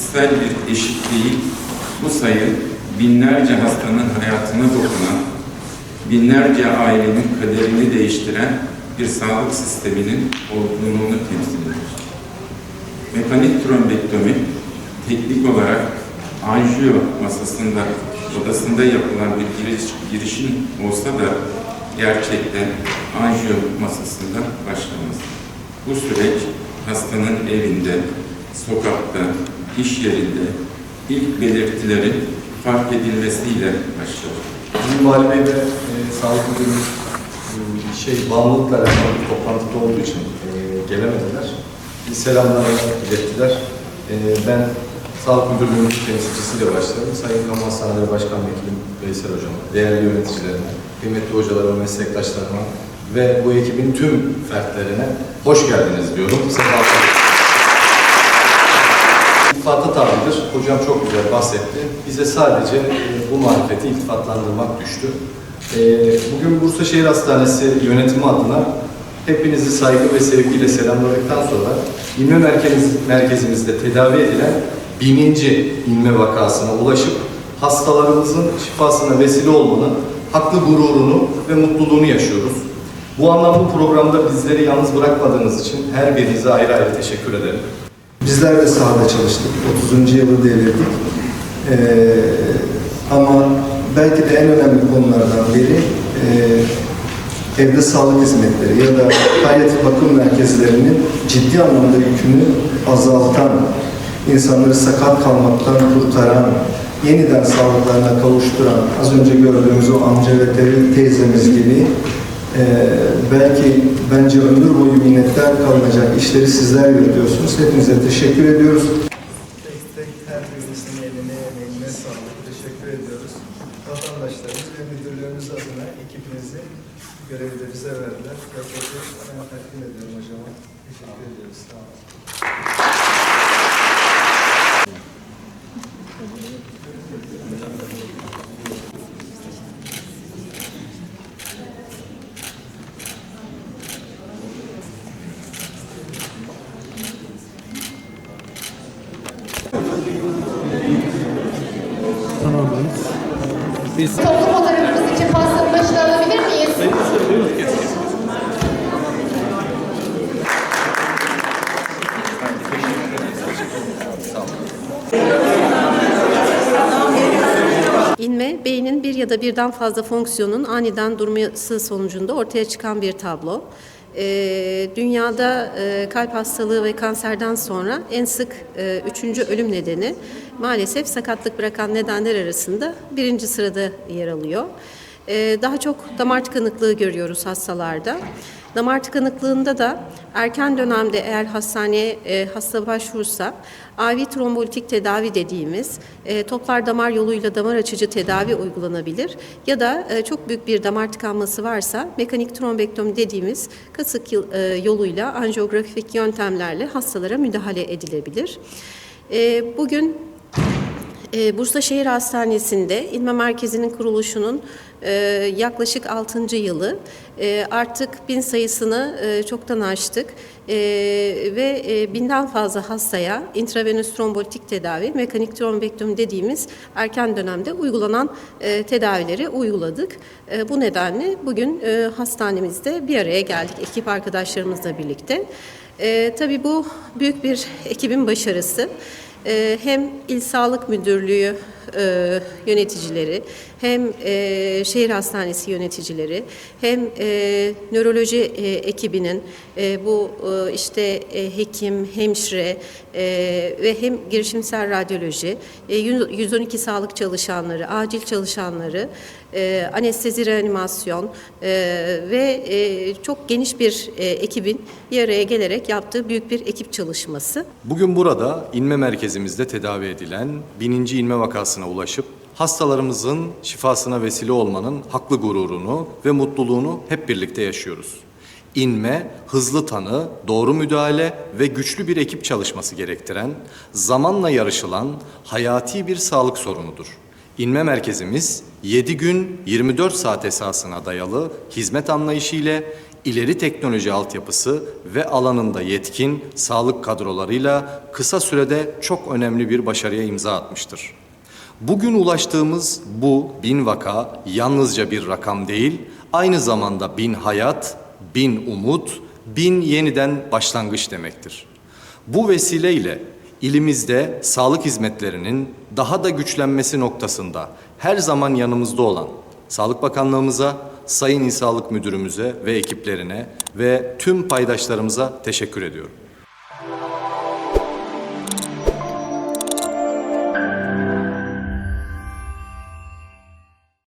kişisel bir eşik değil, bu sayı binlerce hastanın hayatına dokunan, binlerce ailenin kaderini değiştiren bir sağlık sisteminin olgunluğunu temsil eder. Mekanik trombektomi, teknik olarak anjiyo masasında, odasında yapılan bir girişim olsa da gerçekten anjiyo masasında başlamaz. Bu süreç hastanın evinde, sokakta, iş yerinde ilk belirtilerin fark edilmesiyle başlar. Bizim Vali Bey ve Sağlık Müdürümüz bağımlılıkla alakalı bir toplantıda olduğu için gelemediler. Selamlarını ilettiler. Ben Sağlık Müdürlüğü'nün temsilcisiyle başladım. Sayın Kamu Hastaneleri Başkan Vekilim Veysel Hocam, değerli yöneticilerime, kıymetli hocalarıma, meslektaşlarıma ve bu ekibin tüm fertlerine hoş geldiniz diyorum. İltifata tabidir. Hocam çok güzel bahsetti. Bize sadece bu marifeti iltifatlandırmak düştü. Bugün Bursa Şehir Hastanesi yönetimi adına hepinizi saygı ve sevgiyle selamladıktan sonra İnme merkezimizde tedavi edilen 1000. inme vakasına ulaşıp hastalarımızın şifasına vesile olmanın haklı gururunu ve mutluluğunu yaşıyoruz. Bu anlamda programda bizleri yalnız bırakmadığınız için her birinize ayrı ayrı teşekkür ederim. Bizler de sahada çalıştık. 30. yılı devirdik. Ama belki de en önemli konulardan biri evde sağlık hizmetleri ya da palyatif bakım merkezlerinin ciddi anlamda yükünü azaltan, insanları sakat kalmaktan kurtaran, yeniden sağlıklarına kavuşturan, az önce gördüğümüz o amca ve teyzemiz gibi bence ömür boyu minnettar kalınacak işleri sizler yürütüyorsunuz. Hepinize teşekkür ediyoruz. Tek her birinizin emeğine sağlık. Teşekkür ediyoruz. Vatandaşlarımız ve müdürlüğümüz adına ekibinizi görevi de bize verdiler. Gerçekten ben takdim ediyorum hocama. Teşekkür ediyoruz. Sağ olun. Toplu fotoğrafımız için pastanın başına alabilir miyiz? İnme, beynin bir ya da birden fazla fonksiyonun aniden durması sonucunda ortaya çıkan bir tablo. Dünyada kalp hastalığı ve kanserden sonra en sık 3. ölüm nedeni maalesef sakatlık bırakan nedenler arasında 1. sırada yer alıyor. Daha çok damar tıkanıklığı görüyoruz hastalarda. Damar tıkanıklığında da erken dönemde eğer hastaneye hasta başvursa IV trombolitik tedavi dediğimiz toplar damar yoluyla damar açıcı tedavi uygulanabilir ya da çok büyük bir damar tıkanması varsa mekanik trombektomi dediğimiz kasık yoluyla anjiyografik yöntemlerle hastalara müdahale edilebilir. Bugün Bursa Şehir Hastanesi'nde İnme Merkezi'nin kuruluşunun yaklaşık 6. yılı. Artık 1000 sayısını çoktan aştık ve 1000'den fazla hastaya intravenöz trombolitik tedavi, mekanik trombektomi dediğimiz erken dönemde uygulanan tedavileri uyguladık. Bu nedenle bugün hastanemizde bir araya geldik ekip arkadaşlarımızla birlikte. Tabii bu büyük bir ekibin başarısı. Hem İl Sağlık Müdürlüğü yöneticileri, hem şehir hastanesi yöneticileri, hem nöroloji ekibinin bu işte hekim, hemşire ve hem girişimsel radyoloji, 112 sağlık çalışanları, acil çalışanları, anestezi reanimasyon ve çok geniş bir ekibin bir araya gelerek yaptığı büyük bir ekip çalışması. Bugün burada inme merkezimizde tedavi edilen 1000. inme vakasına ulaşıp hastalarımızın şifasına vesile olmanın haklı gururunu ve mutluluğunu hep birlikte yaşıyoruz. İnme, hızlı tanı, doğru müdahale ve güçlü bir ekip çalışması gerektiren, zamanla yarışılan hayati bir sağlık sorunudur. İnme merkezimiz 7 gün 24 saat esasına dayalı hizmet anlayışı ile ileri teknoloji altyapısı ve alanında yetkin sağlık kadrolarıyla kısa sürede çok önemli bir başarıya imza atmıştır. Bugün ulaştığımız bu 1000 vaka yalnızca bir rakam değil, aynı zamanda 1000 hayat, 1000 umut, 1000 yeniden başlangıç demektir. Bu vesileyle ilimizde sağlık hizmetlerinin daha da güçlenmesi noktasında her zaman yanımızda olan Sağlık Bakanlığımıza, Sayın İl Sağlık Müdürümüze ve ekiplerine ve tüm paydaşlarımıza teşekkür ediyorum.